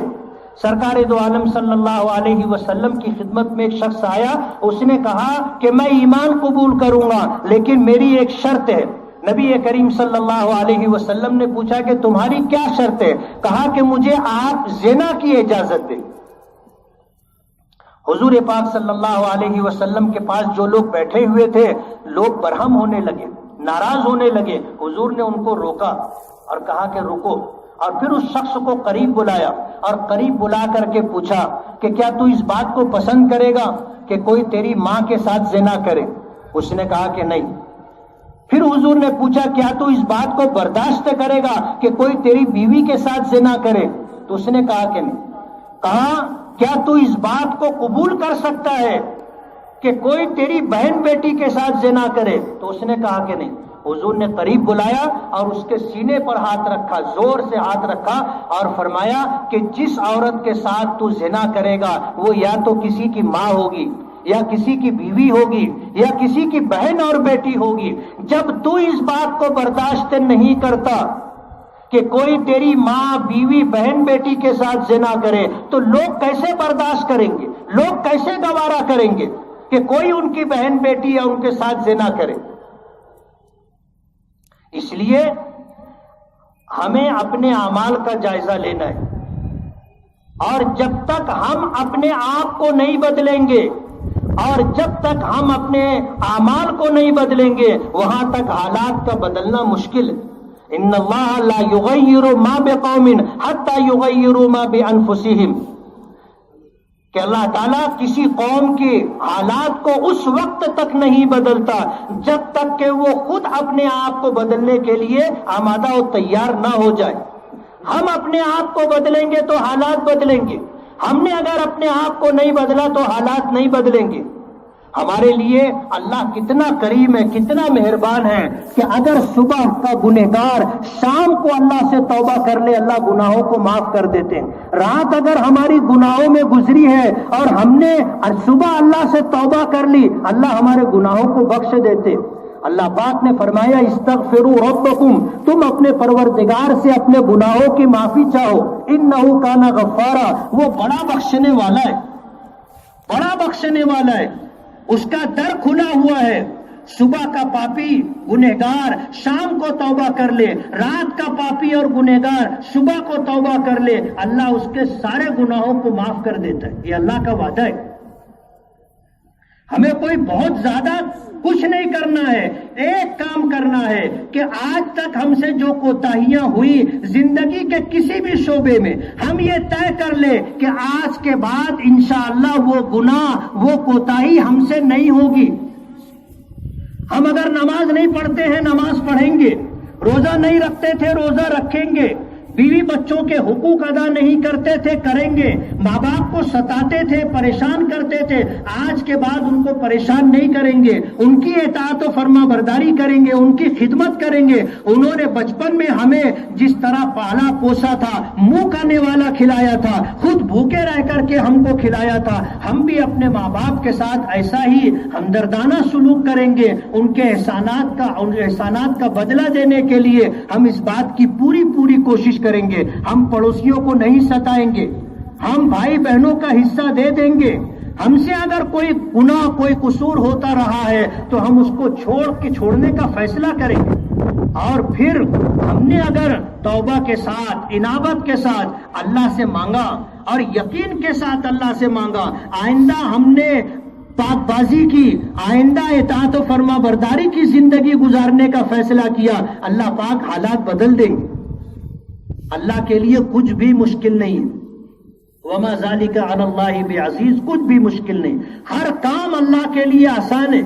سرکار دو عالم صلی اللہ علیہ وسلم کی خدمت میں ایک شخص آیا، اس نے کہا کہ میں ایمان قبول کروں گا لیکن میری ایک شرط ہے۔ نبی کریم صلی اللہ علیہ وسلم نے پوچھا کہ تمہاری کیا شرط ہے؟ کہا کہ مجھے آپ زنا کی اجازت دیں۔ حضور پاک صلی اللہ علیہ وسلم کے پاس جو لوگ بیٹھے ہوئے تھے، لوگ برہم ہونے لگے، ناراض ہونے لگے۔ حضور نے ان کو روکا اور کہا کہ رکو، اور پھر اس شخص کو قریب بلایا اور قریب بلا کر کے پوچھا کہ کیا تو اس بات کو پسند کرے گا کہ کوئی تیری ماں کے ساتھ زنا کرے؟ اس نے کہا کہ نہیں۔ پھر حضور نے پوچھا کیا تو اس بات کو برداشت کرے گا کہ کوئی تیری بیوی کے ساتھ زنا کرے؟ تو اس نے کہا کہ نہیں۔ کہا کیا تو اس بات کو قبول کر سکتا ہے کہ کوئی تیری بہن بیٹی کے ساتھ زنا کرے؟ تو اس نے کہا کہ نہیں۔ حضور نے قریب بلایا اور اس کے سینے پر ہاتھ رکھا، زور سے ہاتھ رکھا اور فرمایا کہ جس عورت کے ساتھ تو زنا کرے گا وہ یا تو کسی کی ماں ہوگی، یا کسی کی بیوی ہوگی، یا کسی کی بہن اور بیٹی ہوگی۔ جب تو اس بات کو برداشت نہیں کرتا کہ کوئی تیری ماں، بیوی، بہن، بیٹی کے ساتھ زنا کرے تو لوگ کیسے برداشت کریں گے؟ لوگ کیسے گوارا کریں گے کہ کوئی ان کی بہن بیٹی یا ان کے ساتھ زنا کرے؟ اس لیے ہمیں اپنے اعمال کا جائزہ لینا ہے، اور جب تک ہم اپنے آپ کو نہیں بدلیں گے اور جب تک ہم اپنے اعمال کو نہیں بدلیں گے وہاں تک حالات کا بدلنا مشکل ہے۔ ان اللہ لا یغیر ما بقوم حتی یغیروا ما بانفسہم، کہ اللہ تعالیٰ کسی قوم کی حالات کو اس وقت تک نہیں بدلتا جب تک کہ وہ خود اپنے آپ کو بدلنے کے لیے آمادہ و تیار نہ ہو جائے۔ ہم اپنے آپ کو بدلیں گے تو حالات بدلیں گے، ہم نے اگر اپنے آپ کو نہیں بدلا تو حالات نہیں بدلیں گے۔ ہمارے لیے اللہ کتنا کریم ہے، کتنا مہربان ہے کہ اگر صبح کا گنہگار شام کو اللہ سے توبہ کر لے اللہ گناہوں کو معاف کر دیتے ہیں۔ رات اگر ہماری گناہوں میں گزری ہے اور ہم نے صبح اللہ سے توبہ کر لی اللہ ہمارے گناہوں کو بخش دیتے۔ اللہ پاک نے فرمایا استغفروا ربکم، تم اپنے پروردگار سے اپنے گناہوں کی معافی چاہو، انہ کان غفارا، وہ بڑا بخشنے والا ہے، بڑا بخشنے والا ہے، اس کا در کھلا ہوا ہے۔ صبح کا پاپی گنہگار شام کو توبہ کر لے، رات کا پاپی اور گنہگار صبح کو توبہ کر لے، اللہ اس کے سارے گناہوں کو معاف کر دیتا ہے۔ یہ اللہ کا وعدہ ہے۔ ہمیں کوئی بہت زیادہ کچھ نہیں کرنا ہے، ایک کام کرنا ہے کہ آج تک ہم سے جو کوتاہیاں ہوئی زندگی کے کسی بھی شعبے میں، ہم یہ طے کر لیں کہ آج کے بعد انشاءاللہ وہ گناہ، وہ کوتاہی ہم سے نہیں ہوگی۔ ہم اگر نماز نہیں پڑھتے ہیں نماز پڑھیں گے، روزہ نہیں رکھتے تھے روزہ رکھیں گے، بیوی بچوں کے حقوق ادا نہیں کرتے تھے کریں گے، ماں باپ کو ستاتے تھے پریشان کرتے تھے آج کے بعد ان کو پریشان نہیں کریں گے، ان کی اطاعت و فرما برداری کریں گے، ان کی خدمت کریں گے۔ انہوں نے بچپن میں ہمیں جس طرح پالا پوسا تھا، منہ کھانے والا کھلایا تھا، خود بھوکے رہ کر کے ہم کو کھلایا تھا، ہم بھی اپنے ماں باپ کے ساتھ ایسا ہی ہمدردانہ سلوک کریں گے۔ ان کے احسانات کا بدلہ دینے کے لیے ہم اس بات کی پوری کوشش کریں گے۔ ہم پڑوسیوں کو نہیں ستائیں گے، ہم بھائی بہنوں کا حصہ دے دیں گے، ہم سے اگر کوئی گناہ کوئی قصور ہوتا رہا ہے تو ہم اس کو چھوڑنے کا فیصلہ کریں گے، اور پھر ہم نے اگر توبہ کے ساتھ انابت کے ساتھ اللہ سے مانگا اور یقین کے ساتھ اللہ سے مانگا، آئندہ ہم نے پاک بازی کی، آئندہ اطاعت و فرما برداری کی زندگی گزارنے کا فیصلہ کیا، اللہ پاک حالات بدل دیں گے۔ اللہ کے لیے کچھ بھی مشکل نہیں ہے، وما ذالک علی اللہ بعزیز، کچھ بھی مشکل نہیں، ہر کام اللہ کے لیے آسان ہے،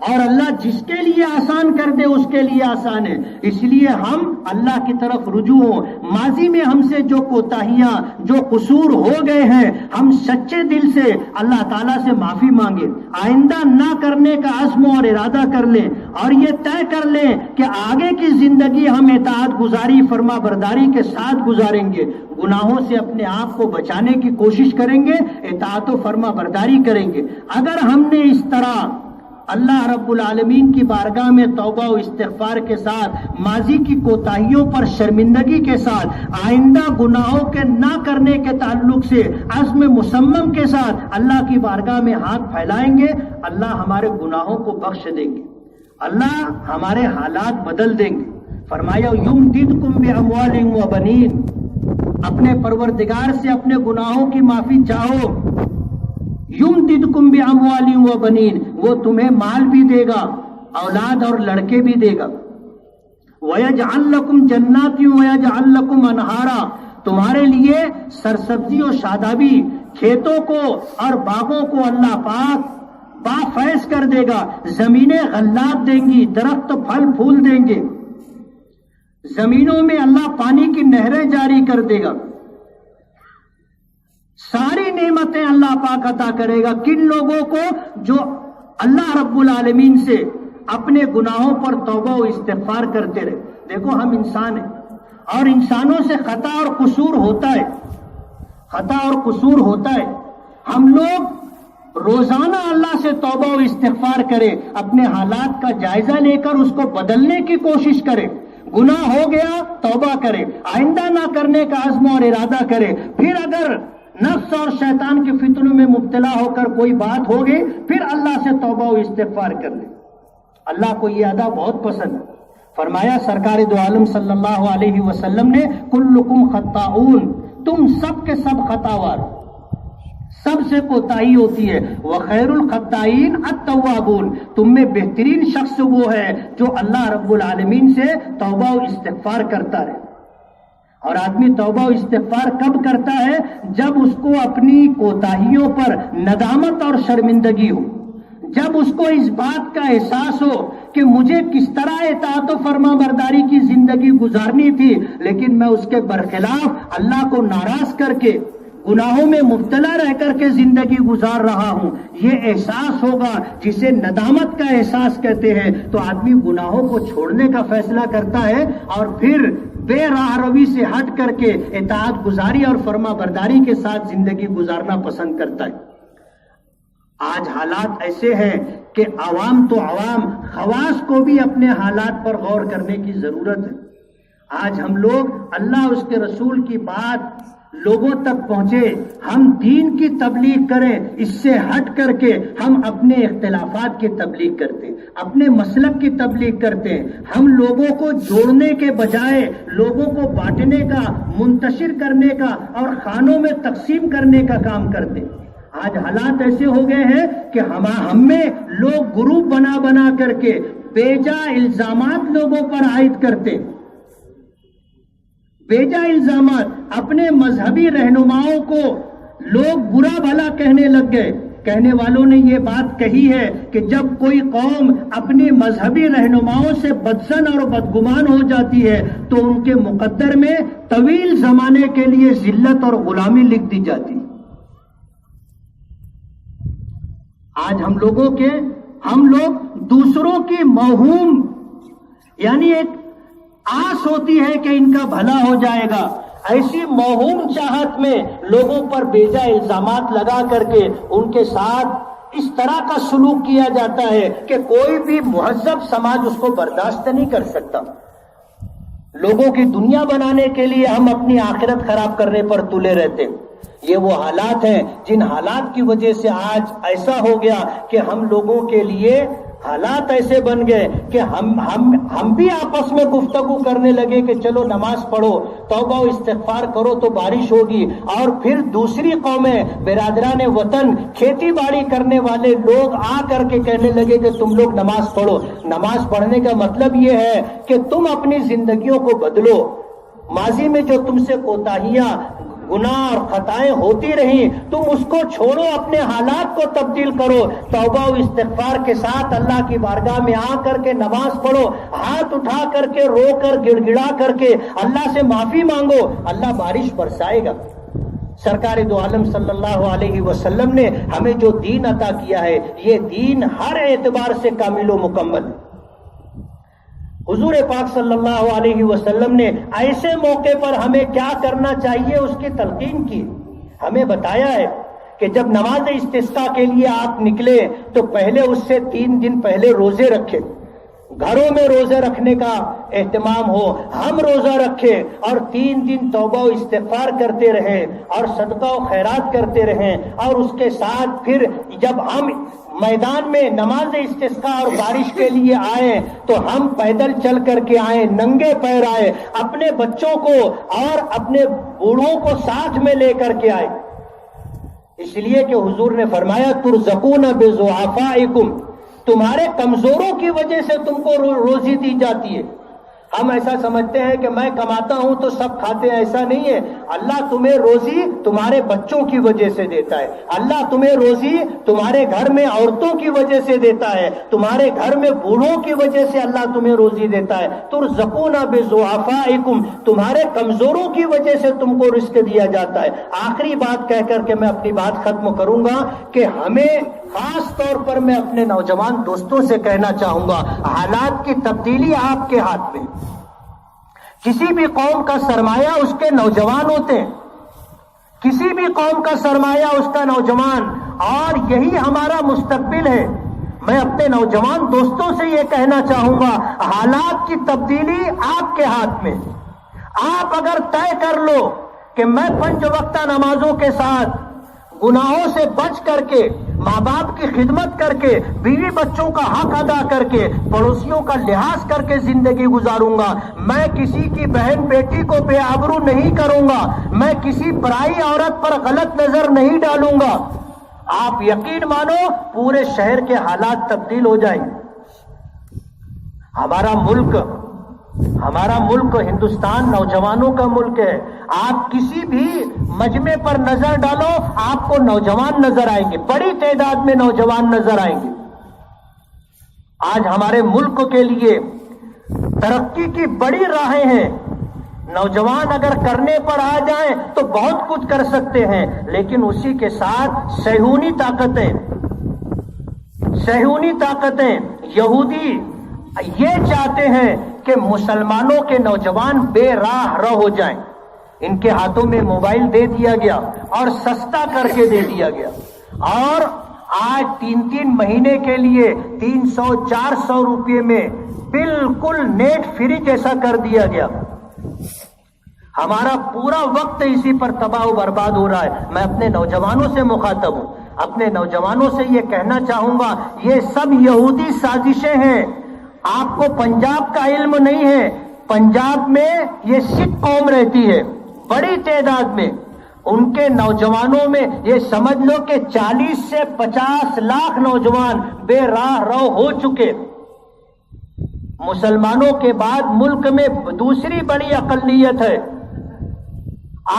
اور اللہ جس کے لیے آسان کر دے اس کے لیے آسان ہے۔ اس لیے ہم اللہ کی طرف رجوع ہوں، ماضی میں ہم سے جو کوتاہیاں جو قصور ہو گئے ہیں ہم سچے دل سے اللہ تعالیٰ سے معافی مانگیں، آئندہ نہ کرنے کا عزم اور ارادہ کر لیں، اور یہ طے کر لیں کہ آگے کی زندگی ہم اطاعت گزاری فرما برداری کے ساتھ گزاریں گے، گناہوں سے اپنے آپ کو بچانے کی کوشش کریں گے، اطاعت و فرما برداری کریں گے۔ اگر ہم نے اس طرح اللہ رب العالمین کی بارگاہ میں توبہ و استغفار کے ساتھ، ماضی کی کوتاہیوں پر شرمندگی کے ساتھ، آئندہ گناہوں کے نہ کرنے کے تعلق سے عزم مصمم کے ساتھ اللہ کی بارگاہ میں ہاتھ پھیلائیں گے، اللہ ہمارے گناہوں کو بخش دیں گے، اللہ ہمارے حالات بدل دیں گے۔ فرمایا یمددکم باموال و بنین، اپنے پروردگار سے اپنے گناہوں کی معافی چاہو، یمددکم باموال و بنین، وہ تمہیں مال بھی دے گا، اولاد اور لڑکے بھی دے گا، ویجعل لکم جنات ویجعل لکم انہارا، تمہارے لیے سرسبزی و شادابی، کھیتوں کو اور باغوں کو اللہ پاک بافیض کر دے گا، زمینیں غلات دیں گی، درخت پھل پھول دیں گے، زمینوں میں اللہ پانی کی نہریں جاری کر دے گا، ساری نعمتیں اللہ پاک عطا کرے گا۔ کن لوگوں کو؟ جو اللہ رب العالمین سے اپنے گناہوں پر توبہ و استغفار کرتے رہے۔ دیکھو ہم انسان ہیں اور انسانوں سے خطا اور قصور ہوتا ہے، خطا اور قصور ہوتا ہے۔ ہم لوگ روزانہ اللہ سے توبہ و استغفار کریں، اپنے حالات کا جائزہ لے کر اس کو بدلنے کی کوشش کریں، گناہ ہو گیا توبہ کریں، آئندہ نہ کرنے کا عزم اور ارادہ کریں، پھر اگر نفس اور شیطان کے فتنوں میں مبتلا ہو کر کوئی بات ہوگی پھر اللہ سے توبہ و استغفار کر لیں۔ اللہ کو یہ ادا بہت پسند ہے۔ فرمایا سرکار دو عالم صلی اللہ علیہ وسلم نے کلکم خطاؤن، تم سب کے سب خطاوار، سب سے کوتاہی ہوتی ہے، وخیر الخطائین التوابون، تم میں بہترین شخص وہ ہے جو اللہ رب العالمین سے توبہ و استغفار کرتا رہے۔ اور آدمی توبہ و استغفار کب کرتا ہے؟ جب اس کو اپنی کوتاہیوں پر ندامت اور شرمندگی ہو، جب اس کو اس بات کا احساس ہو کہ مجھے کس طرح اطاعت و فرما برداری کی زندگی گزارنی تھی لیکن میں اس کے برخلاف اللہ کو ناراض کر کے گناہوں میں مبتلا رہ کر کے زندگی گزار رہا ہوں، یہ احساس ہوگا جسے ندامت کا احساس کہتے ہیں، تو آدمی گناہوں کو چھوڑنے کا فیصلہ کرتا ہے اور پھر بے راہ روی سے ہٹ کر کے اطاعت گزاری اور فرما برداری کے ساتھ زندگی گزارنا پسند کرتا ہے۔ آج حالات ایسے ہیں کہ عوام تو عوام، خواص کو بھی اپنے حالات پر غور کرنے کی ضرورت ہے۔ آج ہم لوگ اللہ اس کے رسول کی بات لوگوں تک پہنچے، ہم دین کی تبلیغ کریں، اس سے ہٹ کر کے ہم اپنے اختلافات کی تبلیغ کرتے ہیں، اپنے مسلک کی تبلیغ کرتے ہیں، ہم لوگوں کو جوڑنے کے بجائے لوگوں کو بانٹنے کا، منتشر کرنے کا اور خانوں میں تقسیم کرنے کا کام کرتے ہیں۔ آج حالات ایسے ہو گئے ہیں کہ ہم میں لوگ گروپ بنا بنا کر کے بیجا الزامات لوگوں پر عائد کرتے، بیجا الزامات، اپنے مذہبی رہنماؤں کو لوگ برا بھلا کہنے لگ گئے۔ کہنے والوں نے یہ بات کہی ہے کہ جب کوئی قوم اپنی مذہبی رہنماؤں سے بدسن اور بدگمان ہو جاتی ہے تو ان کے مقدر میں طویل زمانے کے لیے ذلت اور غلامی لکھ دی جاتی۔ آج ہم لوگ دوسروں کی موہوم، یعنی ایک آس ہوتی ہے کہ ان کا بھلا ہو جائے گا، ایسی موہوم چاہت میں لوگوں پر بیجا الزامات لگا کر کے ان کے ساتھ اس طرح کا سلوک کیا جاتا ہے کہ کوئی بھی مہذب سماج اس کو برداشت نہیں کر سکتا۔ لوگوں کی دنیا بنانے کے لیے ہم اپنی آخرت خراب کرنے پر تلے رہتے ہیں۔ یہ وہ حالات ہیں جن حالات کی وجہ سے آج ایسا ہو گیا کہ ہم لوگوں کے لیے حالات ایسے بن گئے کہ ہم بھی آپس میں گفتگو کرنے لگے کہ چلو نماز پڑھو، توبہ و استغفار کرو تو بارش ہوگی، اور پھر دوسری قومیں، برادران وطن، کھیتی باڑی کرنے والے لوگ آ کر کے کہنے لگے کہ تم لوگ نماز پڑھو۔ نماز پڑھنے کا مطلب یہ ہے کہ تم اپنی زندگیوں کو بدلو، ماضی میں جو تم سے کوتاہیاں، گناہ اور خطائیں ہوتی رہیں، تم اس کو چھوڑو، اپنے حالات کو تبدیل کرو، توبہ و استغفار کے ساتھ اللہ کی بارگاہ میں آ کر کے نماز پڑھو، ہاتھ اٹھا کر کے، رو کر، گڑ گڑا کر کے اللہ سے معافی مانگو، اللہ بارش برسائے گا۔ سرکار دو عالم صلی اللہ علیہ وسلم نے ہمیں جو دین عطا کیا ہے، یہ دین ہر اعتبار سے کامل و مکمل ہے۔ حضور پاک صلی اللہ علیہ وسلم نے ایسے موقع پر ہمیں کیا کرنا چاہیے اس کی تلقین کی، ہمیں بتایا ہے کہ جب نماز استسقاء کے لیے آپ نکلے تو پہلے اس سے 3 دن پہلے روزے رکھے، گھروں میں روزے رکھنے کا اہتمام ہو، ہم روزہ رکھے اور 3 دن توبہ و استغفار کرتے رہیں اور صدقہ و خیرات کرتے رہیں، اور اس کے ساتھ پھر جب ہم میدان میں نماز استسقاء اور بارش کے لیے آئے تو ہم پیدل چل کر کے آئے، ننگے پیر آئے، اپنے بچوں کو اور اپنے بوڑھوں کو ساتھ میں لے کر کے آئے، اس لیے کہ حضور نے فرمایا ترزقون بضعفائکم، تمہارے کمزوروں کی وجہ سے تم کو روزی دی جاتی ہے۔ ہم ایسا سمجھتے ہیں کہ میں کماتا ہوں تو سب کھاتے ہیں، ایسا نہیں ہے۔ اللہ تمہیں روزی تمہارے بچوں کی وجہ سے دیتا ہے، اللہ تمہیں روزی تمہارے گھر میں عورتوں کی وجہ سے دیتا ہے، تمہارے گھر میں بوڑھوں کی وجہ سے اللہ تمہیں روزی دیتا ہے۔ ترزقون بضعفائکم، تمہارے کمزوروں کی وجہ سے تم کو رزق دیا جاتا ہے۔ آخری بات کہہ کر کے میں اپنی بات ختم کروں گا کہ ہمیں خاص طور پر میں اپنے نوجوان دوستوں سے کہنا چاہوں گا، حالات کی تبدیلی آپ کے ہاتھ میں۔ کسی بھی قوم کا سرمایہ اس کے نوجوان ہوتے ہیں، کسی بھی قوم کا سرمایہ اس کا نوجوان، اور یہی ہمارا مستقبل ہے۔ میں اپنے نوجوان دوستوں سے یہ کہنا چاہوں گا، حالات کی تبدیلی آپ کے ہاتھ میں۔ آپ اگر طے کر لو کہ میں 5 وقتہ نمازوں کے ساتھ، گناہوں سے بچ کر کے، ماں باپ کی خدمت کر کے، بیوی بچوں کا حق ادا کر کے، پڑوسیوں کا لحاظ کر کے زندگی گزاروں گا، میں کسی کی بہن بیٹی کو بے آبرو نہیں کروں گا، میں کسی پرائی عورت پر غلط نظر نہیں ڈالوں گا، آپ یقین مانو پورے شہر کے حالات تبدیل ہو جائیں گے۔ ہمارا ملک ہندوستان نوجوانوں کا ملک ہے۔ آپ کسی بھی مجمع پر نظر ڈالو، آپ کو نوجوان نظر آئیں گے، بڑی تعداد میں نوجوان نظر آئیں گے۔ آج ہمارے ملک کے لیے ترقی کی بڑی راہیں ہیں، نوجوان اگر کرنے پر آ جائیں تو بہت کچھ کر سکتے ہیں، لیکن اسی کے ساتھ صہیونی طاقتیں یہودی یہ چاہتے ہیں کہ مسلمانوں کے نوجوان بے راہ ہو جائیں۔ ان کے ہاتھوں میں موبائل دے دیا گیا اور سستا کر کے دے دیا گیا، اور آج 3 مہینے کے لیے 300-400 روپے میں بالکل نیٹ فری جیسا کر دیا گیا۔ ہمارا پورا وقت اسی پر تباہ و برباد ہو رہا ہے۔ میں اپنے نوجوانوں سے مخاطب ہوں، اپنے نوجوانوں سے یہ کہنا چاہوں گا، یہ سب یہودی سازشیں ہیں۔ آپ کو پنجاب کا علم نہیں ہے، پنجاب میں یہ سکھ قوم رہتی ہے بڑی تعداد میں، ان کے نوجوانوں میں یہ سمجھ لو کہ 40 سے 50 لاکھ نوجوان بے راہ رو ہو چکے۔ مسلمانوں کے بعد ملک میں دوسری بڑی اقلیت ہے،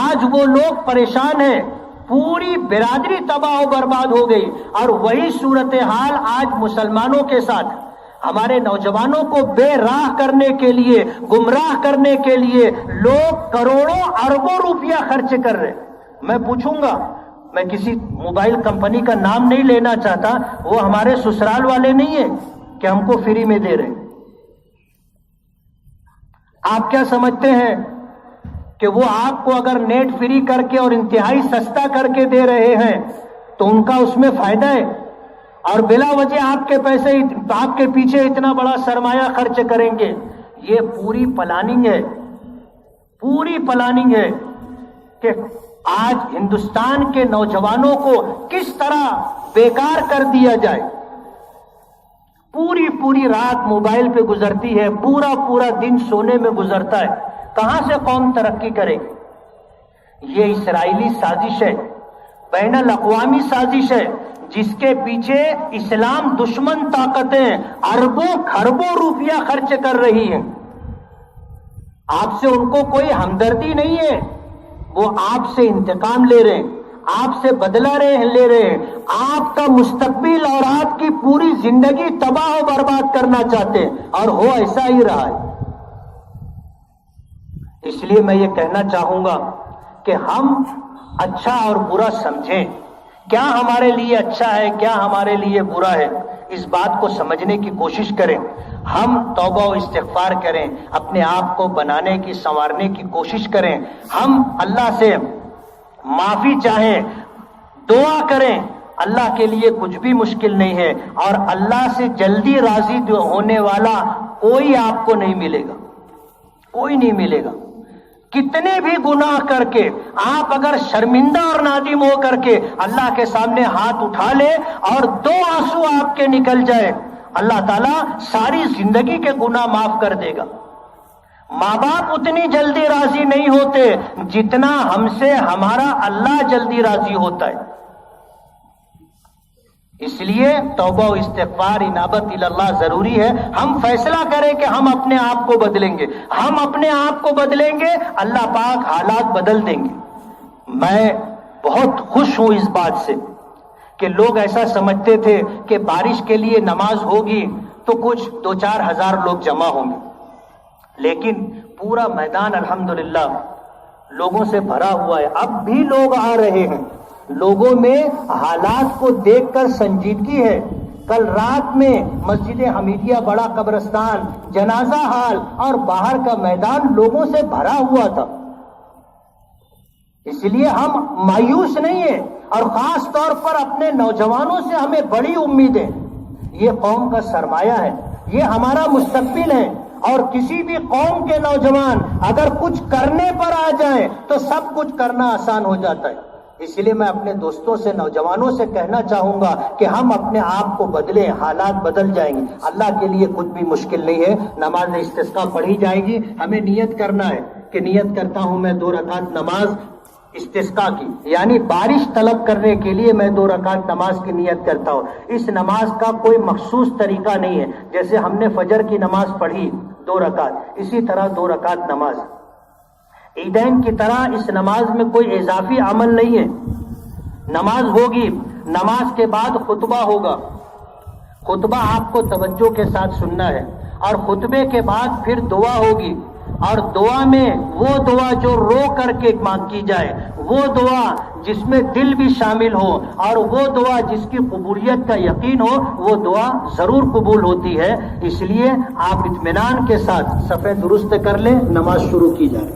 آج وہ لوگ پریشان ہیں، پوری برادری تباہ و برباد ہو گئی، اور وہی صورتحال آج مسلمانوں کے ساتھ۔ ہمارے نوجوانوں کو بے راہ کرنے کے لیے، گمراہ کرنے کے لیے لوگ کروڑوں اربوں روپیہ خرچ کر رہے۔ میں پوچھوں گا، میں کسی موبائل کمپنی کا نام نہیں لینا چاہتا، وہ ہمارے سسرال والے نہیں ہیں کہ ہم کو فری میں دے رہے۔ آپ کیا سمجھتے ہیں کہ وہ آپ کو اگر نیٹ فری کر کے اور انتہائی سستا کر کے دے رہے ہیں تو ان کا اس میں فائدہ ہے، اور بلا وجہ آپ کے پیسے، آپ کے پیچھے اتنا بڑا سرمایہ خرچ کریں گے؟ یہ پوری پلاننگ ہے کہ آج ہندوستان کے نوجوانوں کو کس طرح بیکار کر دیا جائے. پوری رات موبائل پہ گزرتی ہے, پورا دن سونے میں گزرتا ہے. کہاں سے قوم ترقی کرے گی؟ یہ اسرائیلی سازش ہے, بین الاقوامی سازش ہے, جس کے پیچھے اسلام دشمن طاقتیں اربوں کھربوں روپیہ خرچ کر رہی ہیں. آپ سے ان کو کوئی ہمدردی نہیں ہے, وہ آپ سے انتقام لے رہے ہیں, آپ سے بدلہ لے رہے ہیں, آپ کا مستقبل اور آپ کی پوری زندگی تباہ و برباد کرنا چاہتے ہیں, اور ہو ایسا ہی رہا ہے. اس لیے میں یہ کہنا چاہوں گا کہ ہم اچھا اور برا سمجھیں, کیا ہمارے لیے اچھا ہے, کیا ہمارے لیے برا ہے, اس بات کو سمجھنے کی کوشش کریں. ہم توبہ و استغفار کریں, اپنے آپ کو بنانے کی سنوارنے کی کوشش کریں. ہم اللہ سے معافی چاہیں, دعا کریں. اللہ کے لیے کچھ بھی مشکل نہیں ہے, اور اللہ سے جلدی راضی ہونے والا کوئی آپ کو نہیں ملے گا, کوئی نہیں ملے گا. کتنے بھی گناہ کر کے آپ اگر شرمندہ اور نادم ہو کر کے اللہ کے سامنے ہاتھ اٹھا لے اور 2 آنسو آپ کے نکل جائے, اللہ تعالیٰ ساری زندگی کے گناہ معاف کر دے گا. ماں باپ اتنی جلدی راضی نہیں ہوتے جتنا ہم سے ہمارا اللہ جلدی راضی ہوتا ہے. اس لیے توبہ و استغفار انابت اللہ ضروری ہے. ہم فیصلہ کریں کہ ہم اپنے آپ کو بدلیں گے, ہم اپنے آپ کو بدلیں گے, اللہ پاک حالات بدل دیں گے. میں بہت خوش ہوں اس بات سے کہ لوگ ایسا سمجھتے تھے کہ بارش کے لیے نماز ہوگی تو کچھ 2-4 ہزار لوگ جمع ہوں گے, لیکن پورا میدان الحمدللہ لوگوں سے بھرا ہوا ہے. اب بھی لوگ آ رہے ہیں, لوگوں میں حالات کو دیکھ کر سنجیدگی ہے. کل رات میں مسجد حمیدیہ بڑا قبرستان, جنازہ ہال اور باہر کا میدان لوگوں سے بھرا ہوا تھا. اس لیے ہم مایوس نہیں ہیں, اور خاص طور پر اپنے نوجوانوں سے ہمیں بڑی امیدیں. یہ قوم کا سرمایہ ہے, یہ ہمارا مستقبل ہے, اور کسی بھی قوم کے نوجوان اگر کچھ کرنے پر آ جائیں تو سب کچھ کرنا آسان ہو جاتا ہے. اس لیے میں اپنے دوستوں سے, نوجوانوں سے کہنا چاہوں گا کہ ہم اپنے آپ کو بدلیں, حالات بدل جائیں گے. اللہ کے لیے کچھ بھی مشکل نہیں ہے. نماز استسقاء پڑھی جائے گی, ہمیں نیت کرنا ہے کہ نیت کرتا ہوں میں 2 رکعت نماز استسقاء کی, یعنی بارش طلب کرنے کے لیے میں 2 رکعت نماز کی نیت کرتا ہوں. اس نماز کا کوئی مخصوص طریقہ نہیں ہے. جیسے ہم نے فجر کی نماز پڑھی 2 رکعت, اسی طرح 2 رکعت نماز. عیدین کی طرح اس نماز میں کوئی اضافی عمل نہیں ہے. نماز ہوگی, نماز کے بعد خطبہ ہوگا. خطبہ آپ کو توجہ کے ساتھ سننا ہے, اور خطبے کے بعد پھر دعا ہوگی, اور دعا میں وہ دعا جو رو کر کے مانگی جائے, وہ دعا جس میں دل بھی شامل ہو, اور وہ دعا جس کی قبولیت کا یقین ہو, وہ دعا ضرور قبول ہوتی ہے. اس لیے آپ اطمینان کے ساتھ صفیں درست کر لیں, نماز شروع کی جائے.